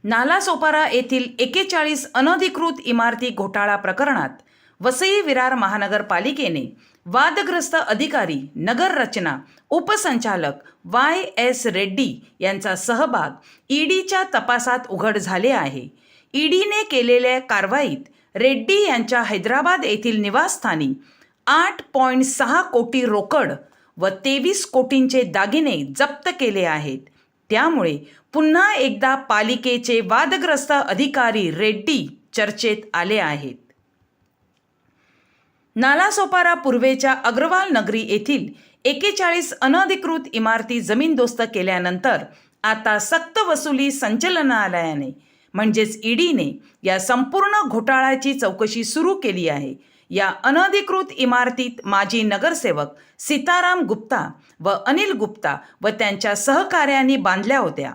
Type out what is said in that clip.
नालासोपारा येथील 41 अनधिकृत इमारती घोटाळा प्रकरणात वसई विरार महानगरपालिकेने वादग्रस्त अधिकारी, नगर रचना उपसंचालक YS रेड्डी यांचा सहभाग ईडीच्या तपासात उघड झाले आहे. ईडीने केलेल्या कारवाईत रेड्डी यांच्या हैदराबाद येथील निवासस्थानी 8.6 कोटी रोकड व 23 कोटींचे दागिने जप्त केले आहेत. त्यामुळे पुन्हा एकदा पालिकेचे वादग्रस्त अधिकारी रेड्डी चर्चेत आले आहेत. नालासोपारा पूर्वेच्या अग्रवाल नगरी येथील 41 अनधिकृत इमारती जमीनदोस्त केल्यानंतर आता सक्तवसुली संचालनालयाने म्हणजेच ईडीने या संपूर्ण घोटाळ्याची चौकशी सुरू केली आहे. या अनधिकृत इमारतीत माजी नगरसेवक सीताराम गुप्ता व अनिल गुप्ता व त्यांच्या सहकार्यांनी बांधल्या होत्या.